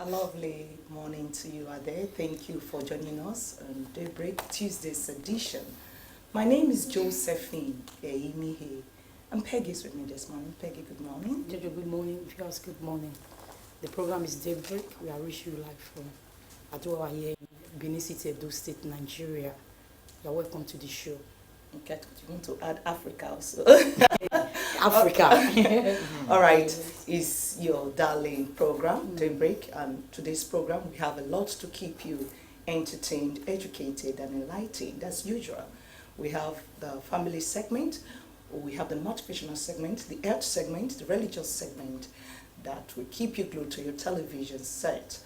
Lovely morning to you, Ade. Thank you for joining us on Daybreak Tuesday's edition. My name is Josephine Eimihe. And Peggy's with me this morning. Peggy, good morning. Jojo, good morning. Viewers, good morning. The program is Daybreak. We are reaching you live from Adowa here in Benin City, Edo State, Nigeria. You are welcome to the show. Okay, you want to add Africa also? Africa. All right, it's your darling program, Daybreak, and today's program we have a lot to keep you entertained, educated, and enlightened as usual. We have the family segment, we have the motivational segment, the health segment, the religious segment that will keep you glued to your television set.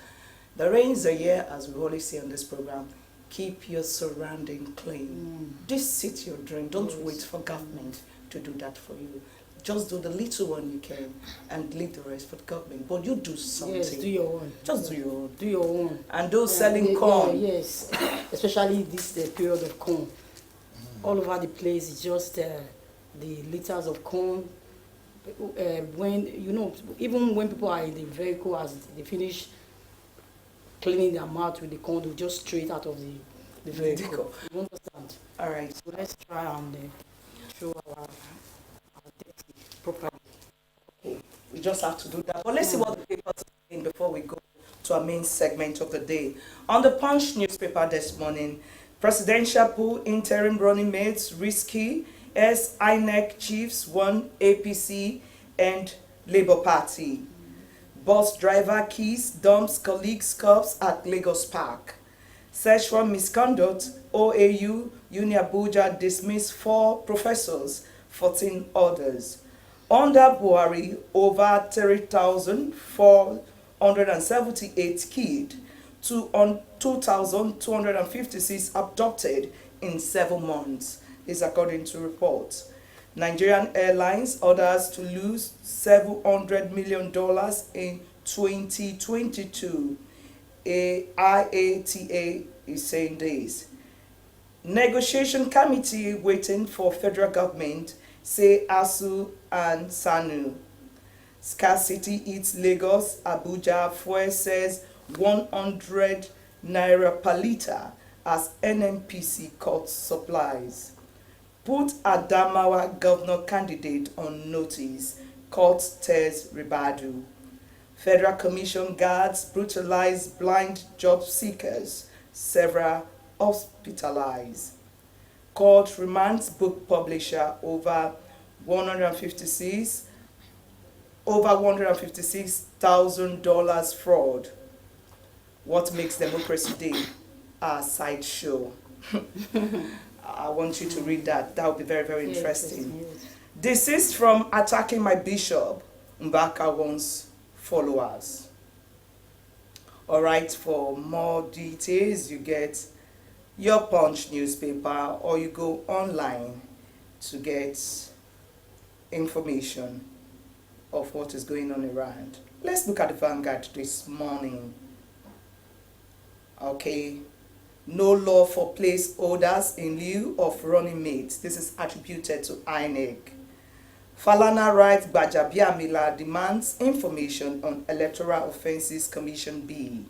The rains are here, as we always say on this program. Keep your surrounding clean. This is your dream. Don't wait for government to do that for you. Just do the little one you can and leave the rest for the government. But you do something. Yes, do your own. Just do your own. Do your own. And those selling corn. Yes, especially this period of corn. All over the place, it's just the liters of corn. When, even when people are in the vehicle, as they finish cleaning their mouth with the corn, they'll just straight out of the vehicle. You understand? All right. So let's try and show our technique properly. Okay. We just have to do that. But let's see what the papers are saying before we go to our main segment of the day. On the Punch newspaper this morning, presidential poll interim running mates risky as INEC chiefs won APC and Labour Party. Bus driver keys dumps colleagues' cups at Lagos Park. Sexual misconduct, OAU, Uni Abuja dismissed 4 professors, 14 others. Under Buhari, over 3,478 kids, 2,256 abducted in 7 months, is according to reports. Nigerian Airlines orders to lose $700 million in 2022. IATA is saying this. Negotiation committee waiting for federal government, say ASU and SANU. Scarcity eats Lagos, Abuja fuel says 100 naira per litre as NNPC cuts supplies. Put Adamawa governor candidate on notice, court tells Ribadu. Federal Commission guards brutalize blind job seekers, several hospitalized. Court remands book publisher over $156,000 fraud. What makes Democracy Day a sideshow? I want you to read that. That would be very, very interesting. Yes. Desist from attacking my bishop, Mbaka wants followers. All right, for more details, you get your Punch newspaper or you go online to get information of what is going on around. Let's look at the Vanguard this morning. Okay. No law for placeholders in lieu of running mates. This is attributed to INEC. Falana writes Gbajabiamila demands information on Electoral Offences Commission bill.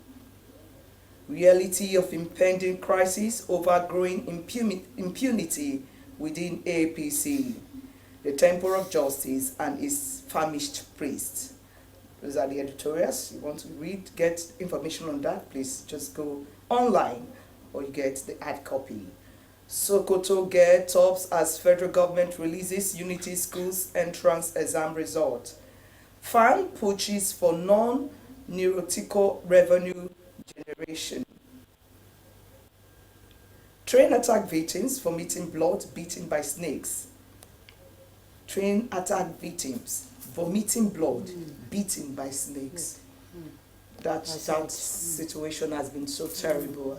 Reality of impending crisis over growing impunity within APC. The Temple of Justice and its famished priests. Those are the editorials. You want to read, get information on that, please just go online or you get the hard copy. Sokoto girl tops as federal government releases Unity Schools entrance exam result. Fan pushes for non-neurotical revenue generation. Train attack victims vomiting blood beaten by snakes. Train attack victims vomiting blood beaten by snakes. That situation has been so terrible,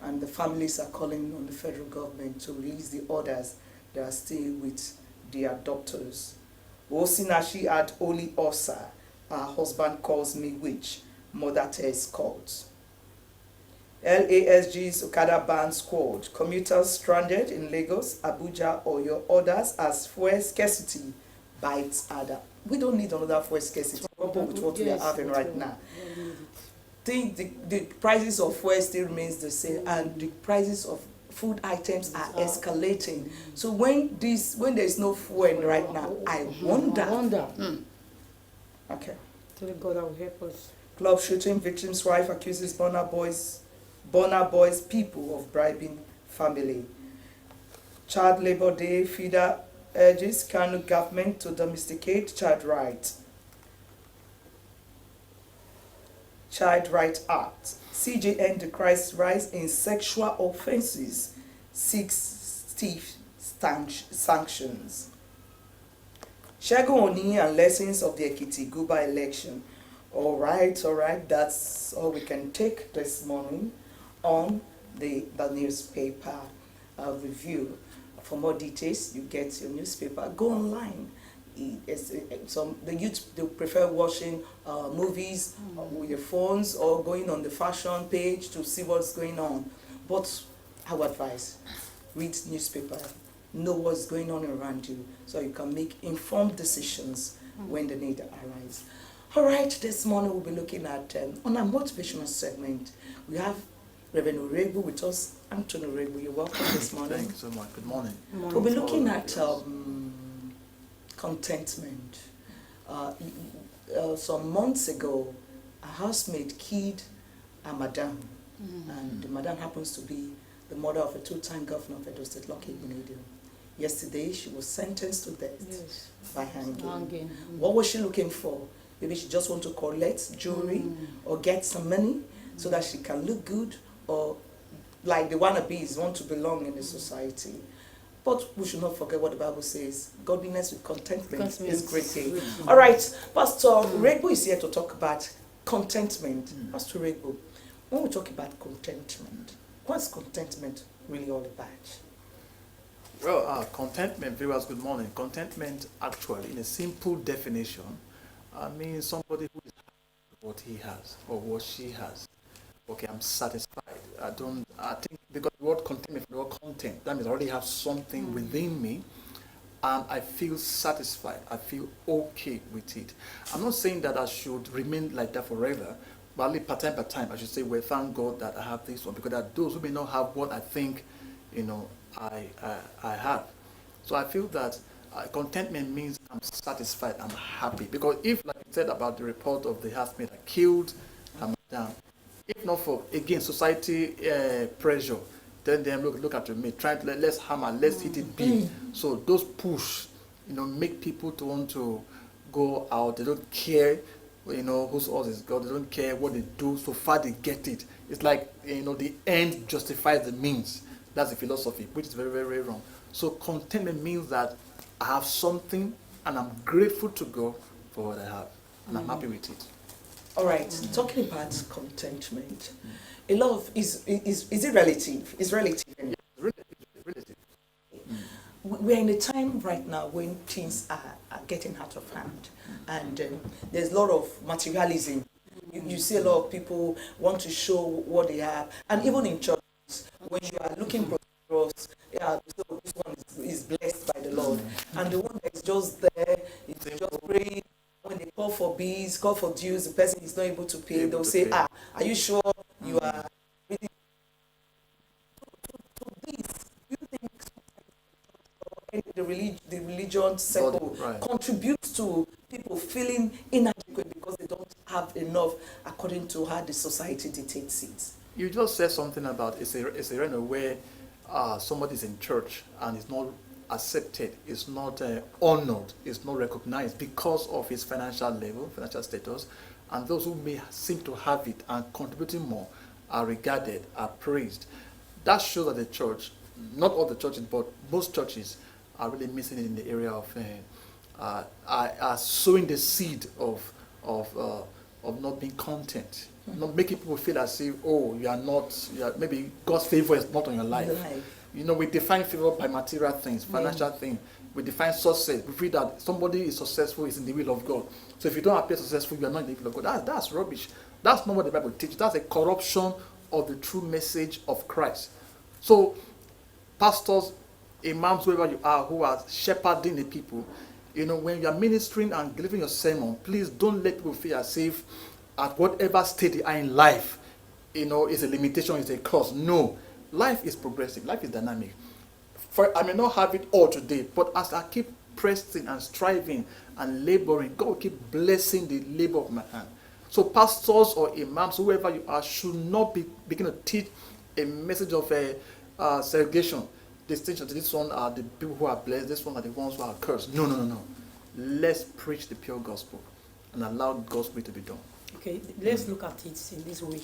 and the families are calling on the federal government to release the orders that are still with the adopters. Osinashi at Oli Osa, her husband calls me witch, mother tells court. LASG's Okada ban squad, commuters stranded in Lagos, Abuja, or your orders as fuel scarcity bites other. We don't need another fuel scarcity. coupled with what we are having right now. Think the prices of fuel still remains the same, and the prices of food items are escalating. So when there is no fuel right now, I wonder. Okay. Tell God that will help us. Club shooting, victim's wife accuses Burna Boy's people of bribing family. Child Labor Day feeder urges Kano government to domesticate child rights. Child Rights Act. CJN decries rise in sexual offences, seeks stiff sanctions. Segun Oni and lessons of the Ekiti Guba election. All right, that's all we can take this morning on the newspaper review. For more details, you get your newspaper. Go online. The youth, they prefer watching movies with their phones or going on the fashion page to see what's going on. But I would advise, read newspaper, know what's going on around you, so you can make informed decisions when the need arises. All right, this morning we'll be looking at, on our motivational segment, we have Reverend Oraegbu with us. Anthony Oraegbu, you're welcome this morning. Thank you so much. Good morning. We'll be looking at contentment. Some months ago, a housemate killed a madam, and the madam happens to be the mother of a two-time governor of Edo State, Oraegbu. Yesterday, she was sentenced to death by hanging. What was she looking for? Maybe she just want to collect jewelry or get some money so that she can look good, or like the wannabes want to belong in the society. But we should not forget what the Bible says. Godliness with contentment is great thing. All right, Pastor Oraegbu is here to talk about contentment. Pastor Oraegbu, when we talk about contentment, what's contentment really all about? Well, contentment, viewers, good morning. Contentment, actually, in a simple definition, means somebody who is happy with what he has or what she has. Okay, I'm satisfied. I think because the word contentment, the word content, that means I already have something within me, and I feel satisfied. I feel okay with it. I'm not saying that I should remain like that forever, but at least by time, I should say, well, thank God that I have this one, because there are those who may not have what I think, I have. So I feel that contentment means I'm satisfied, I'm happy. Because if, like you said about the report of the housemate that killed her madam, if not for, again, society pressure, then look at me, let's hammer, let's hit it big. So those push, make people to want to go out. They don't care, whose horse is God. They don't care what they do, so far they get it. It's like, the end justifies the means. That's the philosophy, which is very, very, very wrong. So contentment means that I have something and I'm grateful to God for what I have, and I'm happy with it. All right, talking about contentment, a lot of is it relative? It's relative. Yeah, relative. We're in a time right now when things are getting out of hand, and there's a lot of materialism. You see a lot of people want to show what they have, and even in churches, when you are looking prosperous, so this one is blessed by the Lord, and the one that is just there is just praying. When they call for bees, call for dues, the person is not able to pay. They'll say, are you sure you are ready to this? Do you think the religion circle contributes to people feeling inadequate because they don't have enough according to how the society dictates it? You just said something about it's a arena where somebody's in church and is not accepted, is not honored, is not recognized because of his financial level, financial status, and those who may seem to have it and contributing more are regarded, are praised. That shows that the church, not all the churches, but most churches are really missing it in the area of are sowing the seed of not being content, not making people feel as if, maybe God's favor is not on your life. We define favor by material things, financial things. We define success. We feel that somebody is successful is in the will of God. So if you don't appear successful, you are not in the will of God. That's rubbish. That's not what the Bible teaches. That's a corruption of the true message of Christ. So pastors, imams, whoever you are, who are shepherding the people, You know, when you are ministering and delivering your sermon, please don't let people feel as if at whatever state they are in life, you know, is a limitation, is a curse. No. Life is progressive. Life is dynamic. For I may not have it all today, but as I keep pressing and striving and laboring, God will keep blessing the labor of my hand. So pastors or imams, whoever you are, should not be begin to teach a message of segregation, distinction. This one are the people who are blessed, this one are the ones who are cursed. No, no, no, no. Let's preach the pure gospel and allow God's will to be done. Okay, let's look at it in this way,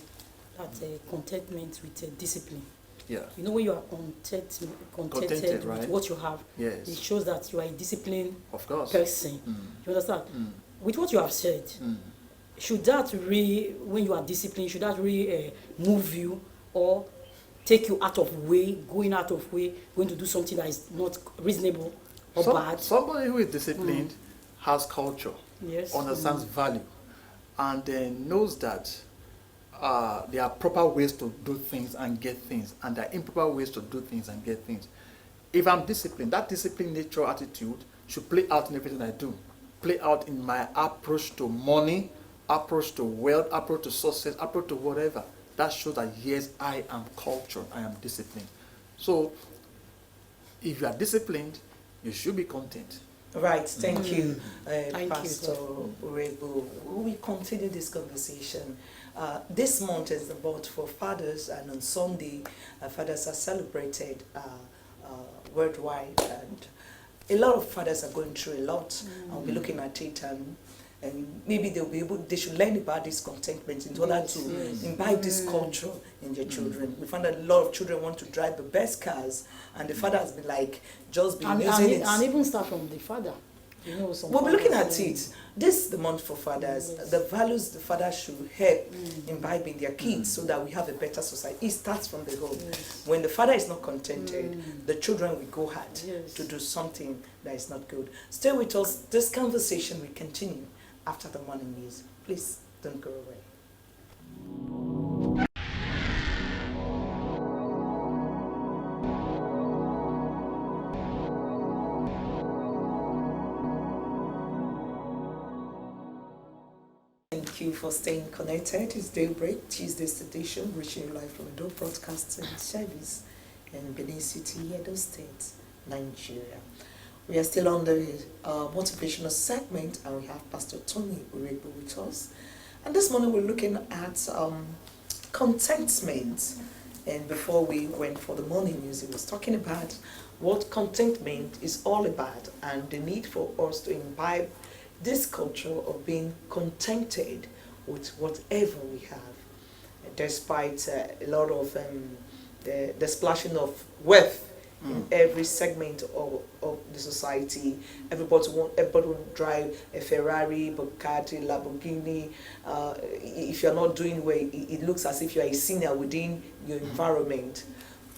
that contentment with discipline. Yeah. You know, when you are contented right? with what you have, Yes. it shows that you are a disciplined Of course. person. You understand? With what you have said, should that really, when you are disciplined, should that really move you or take you out of way, going to do something that is not reasonable or bad? Somebody who is disciplined has culture, Yes. understands value, and then knows that there are proper ways to do things and get things, and there are improper ways to do things and get things. If I'm disciplined, that disciplined nature attitude should play out in everything I do. Play out in my approach to money, approach to wealth, approach to success, approach to whatever. That shows that yes, I am cultured, I am disciplined. So, if you are disciplined, you should be content. Right, thank you, Thank Pastor you. Oraegbu. We continue this conversation. This month is about for fathers, and on Sunday, fathers are celebrated worldwide, and a lot of fathers are going through a lot. I'll be looking at it, and maybe they should learn about this contentment in order to imbibe this culture in their children. We find that a lot of children want to drive the best cars, and the father has been like, just be using it. And even start from the father. You know, We'll be looking at it. This is the month for fathers. Yes. The values the father should help imbibe in their kids so that we have a better society. It starts from the home. Yes. When the father is not contented, the children will go hard Yes. to do something that is not good. Stay with us. This conversation will continue after the morning news. Please don't go away. Thank you for staying connected. It's Daybreak, Tuesday's edition, reaching you live from Edo Broadcasting Service in Benin City, Edo State, Nigeria. We are still on the motivational segment, and we have Pastor Tony Oraegbu with us. And this morning we're looking at contentment. And before we went for the morning news, he was talking about what contentment is all about and the need for us to imbibe this culture of being contented with whatever we have, despite a lot of the splashing of wealth in every segment of the society. Everybody want to drive a Ferrari, Bugatti, Lamborghini. If you're not doing well, it looks as if you're a senior within your environment.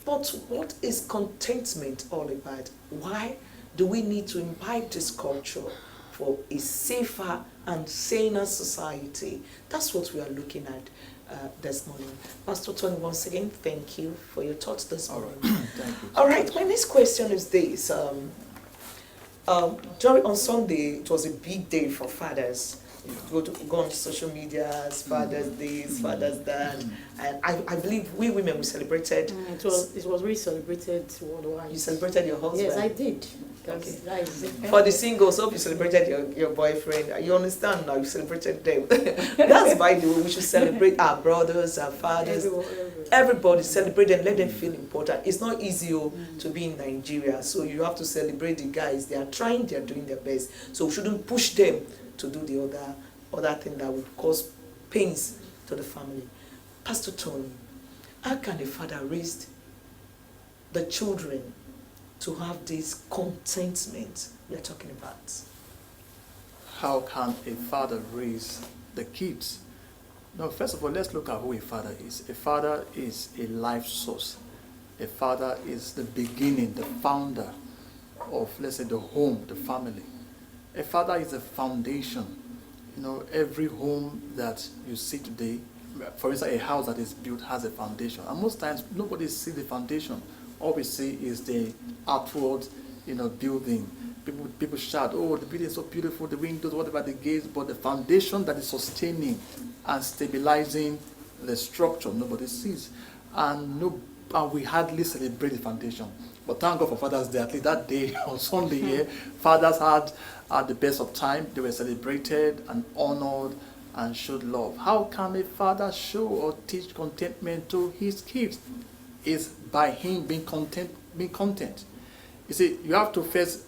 But what is contentment all about? Why do we need to imbibe this culture for a safer and saner society? That's what we are looking at this morning. Pastor Tony, once again, thank you for your thoughts this morning. Thank you. All right, my next question is this. On Sunday, it was a big day for fathers. You go on social media, Father's Day, Father's That, and I believe we women, we celebrated. It was really celebrated worldwide. You celebrated your husband? Yes, I did. Okay. That is it. For the singles, hope you celebrated your boyfriend. You understand now, you celebrated them. That's by the way, we should celebrate our brothers, our fathers. Everybody celebrate them, let them feel important. It's not easy to be in Nigeria, so you have to celebrate the guys. They are trying, they are doing their best. So we shouldn't push them to do the other thing that would cause pains to the family. Pastor Tony, how can a father raise the children to have this contentment we are talking about? How can a father raise the kids? No, first of all, let's look at who a father is. A father is a life source. A father is the beginning, the founder of, let's say, the home, the family. A father is a foundation. You know, every home that you see today, for instance, a house that is built has a foundation. And most times, nobody sees the foundation. All we see is the outward, building. People shout, oh, the building is so beautiful, the windows, whatever the gates, but the foundation that is sustaining and stabilizing the structure, nobody sees. And we hardly celebrate the foundation. But thank God for Father's Day. At least that day on Sunday here, fathers had the best of time. They were celebrated and honored and showed love. How can a father show or teach contentment to his kids? Is by him being content. You see, you have to first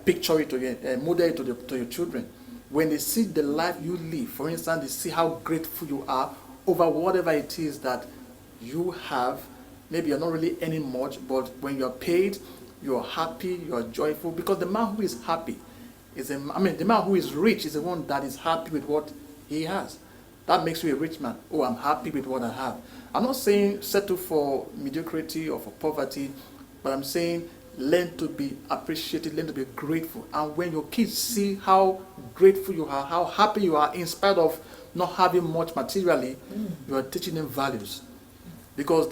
picture it to model it to your children. When they see the life you live, for instance, they see how grateful you are over whatever it is that you have. Maybe you're not really earning much, but when you're paid, you're happy, you're joyful. Because the man who is happy the man who is rich is the one that is happy with what he has. That makes you a rich man. Oh, I'm happy with what I have. I'm not saying settle for mediocrity or for poverty, but I'm saying learn to be appreciated, learn to be grateful. And when your kids see how grateful you are, how happy you are, in spite of not having much materially, you are teaching them values. Because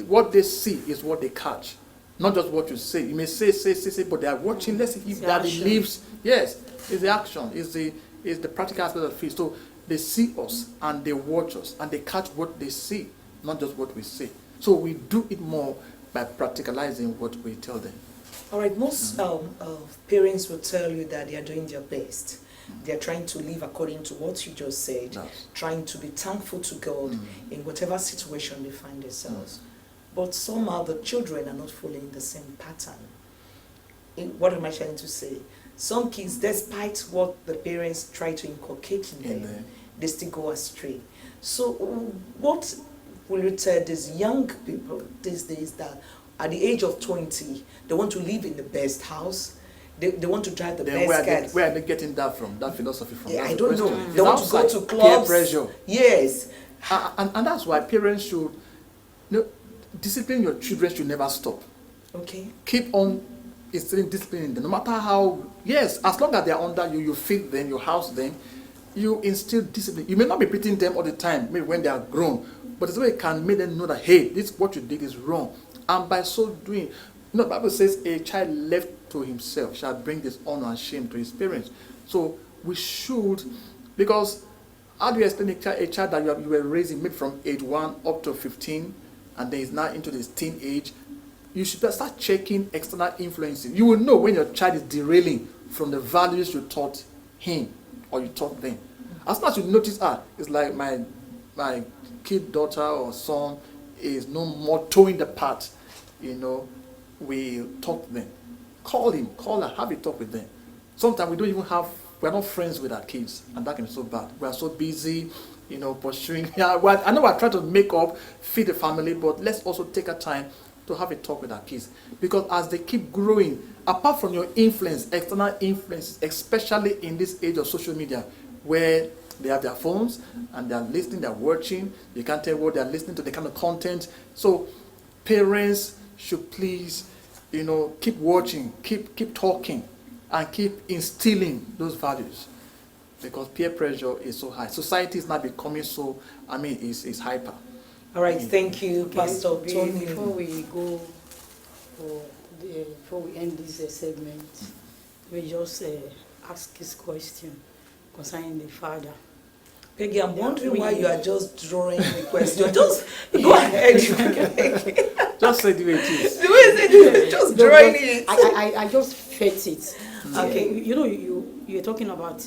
what they see is what they catch, not just what you say. You may say, but they are watching. Let's see if daddy lives. Yes, it's the action, it's the practical aspect of it. So they see us and they watch us and they catch what they see, not just what we say. So we do it more by practicalizing what we tell them. All right, most parents will tell you that they are doing their best. They're trying to live according to what you just said, Yes. trying to be thankful to God in whatever situation they find themselves. But somehow the children are not following the same pattern. What am I trying to say? Some kids, despite what the parents try to inculcate in them, they still go astray. So what will you tell these young people these days that at the age of 20, they want to live in the best house, they want to drive the best car? Where are they getting that from? That philosophy from? Yeah, That's I don't know. question. They want to go to clubs. Peer pressure. Yes. And that's why parents should, discipline your children should never stop. Okay. Keep on instilling discipline in them. No matter how, yes, as long as they are under you, you feed them, you house them, you instill discipline. You may not be beating them all the time, maybe when they are grown, but it's way you can make them know that, hey, this what you did is wrong. And by so doing, the Bible says a child left to himself shall bring dishonor and shame to his parents. So we should, because how do you explain a child that you were raising maybe from age 1 up to 15, and then is now into this teen age? You should start checking external influences. You will know when your child is derailing from the values you taught him or you taught them. As soon as you notice, it's like my kid, daughter or son is no more towing the path, we taught them. Call him, call her, have a talk with them. Sometimes we're not friends with our kids, and that can be so bad. We are so busy, pursuing. I know we're trying to make up, feed the family, but let's also take a time to have a talk with our kids. Because as they keep growing, apart from your influence, external influence, especially in this age of social media, where they have their phones and they're listening, they're watching, you can't tell what they're listening to, the kind of content. So parents should please, keep watching, keep talking, and keep instilling those values. Because peer pressure is so high. Society is now becoming so, is hyper. All right, thank you, Pastor Tony. Before we end this segment, we just ask this question concerning the father. Peggy, I'm wondering why you are just drawing the question. Just go ahead. Just say the way it is. The way it is, just drawing it. I just felt it. Okay. You're talking about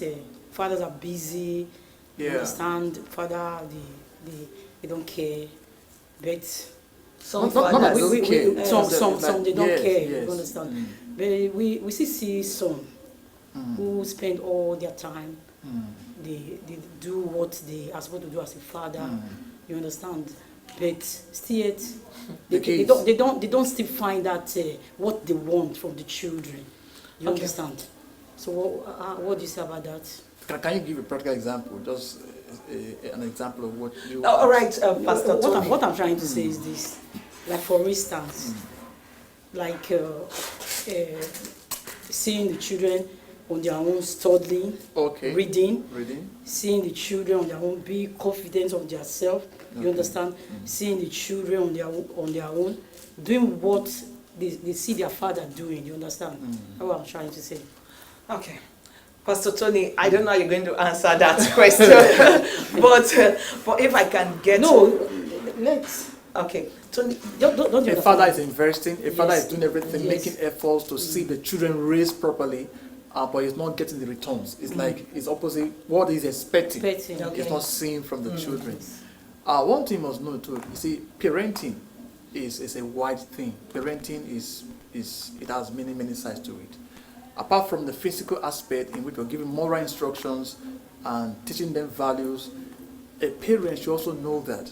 fathers are busy. You understand, father, they don't care. But some fathers some they don't care. Yes. You understand? But we see some who spend all their time. They do what they are supposed to do as a father. You understand? But still, they don't still find that what they want from the children. You understand? So what do you say about that? Can you give a practical example? Just an example of what you... All right, Pastor Tony. What I'm trying to say is this. Like, for instance, seeing the children on their own studying, reading, seeing the children on their own be confident of themselves. You understand? Seeing the children on their own doing what they see their father doing. You understand? That's what I'm trying to say. Okay. Pastor Tony, I don't know how you're going to answer that question, but if I can get... No, let's... Okay. Tony, don't you a father is investing, a father Yes. is doing everything, Yes. making efforts to see the children raised properly, but he's not getting the returns. It's like it's opposite what he's expecting. Okay. He's not seeing from the children. One thing you must know too, you see, parenting is a wide thing. Parenting it has many sides to it. Apart from the physical aspect in which we're giving moral instructions and teaching them values, a parent should also know that,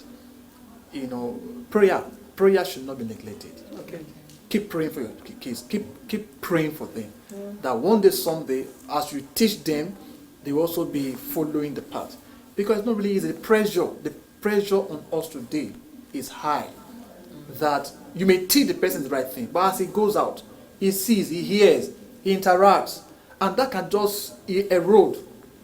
prayer should not be neglected. Okay. Keep praying for your kids. Keep praying for them. That one day, someday, as you teach them, they will also be following the path. Because it's not really easy. The pressure on us today is high. That you may teach the person the right thing, but as he goes out, he sees, he hears, he interacts, and that can just erode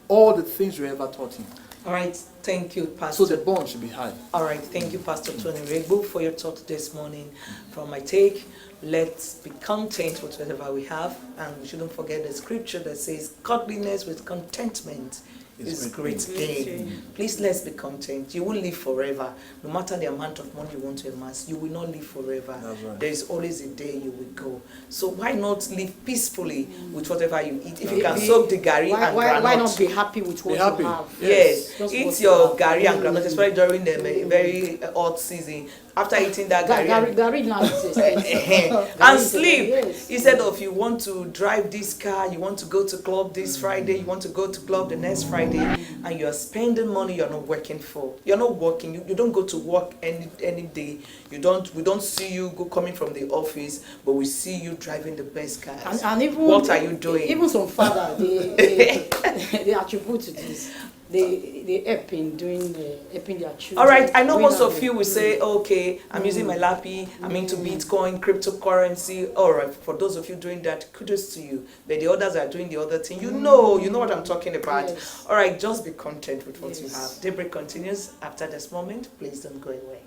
all the things you ever taught him. all right. Thank you, Pastor. So the bond should be high. All right. Thank you, Pastor Tony Oraegbu, for your talk this morning. From my take, let's be content with whatever we have, and we shouldn't forget the scripture that says, godliness with contentment is great gain. Please, let's be content. You will live forever. No matter the amount of money you want to amass, you will not live forever. That's right. There is always a day you will go. So why not live peacefully with whatever you eat? If you can soak the gari and granite. Why not be happy with what happy. you have? Yes, Just eat what your you have. gari and granite, especially during the very hot season. After eating that gari, Gary now is expensive. and sleep. Yes. Instead of you want to drive this car, you want to go to club this Friday, you want to go to club the next Friday, and you are spending money you're not working for. You're not working. You don't go to work any day. We don't see you coming from the office, but we see you driving the best cars. And even what are you doing? Even some father they attribute to this. They help in doing helping their children. All right, I know Doing most that. of you will say, okay, I'm using my lappy, I'm into Bitcoin, cryptocurrency. All right, for those of you doing that, kudos to you. But the others are doing the other thing. You know what I'm talking about. Yes. All right, just be content with what you Yes. have. Daybreak continues after this moment. Please don't go away.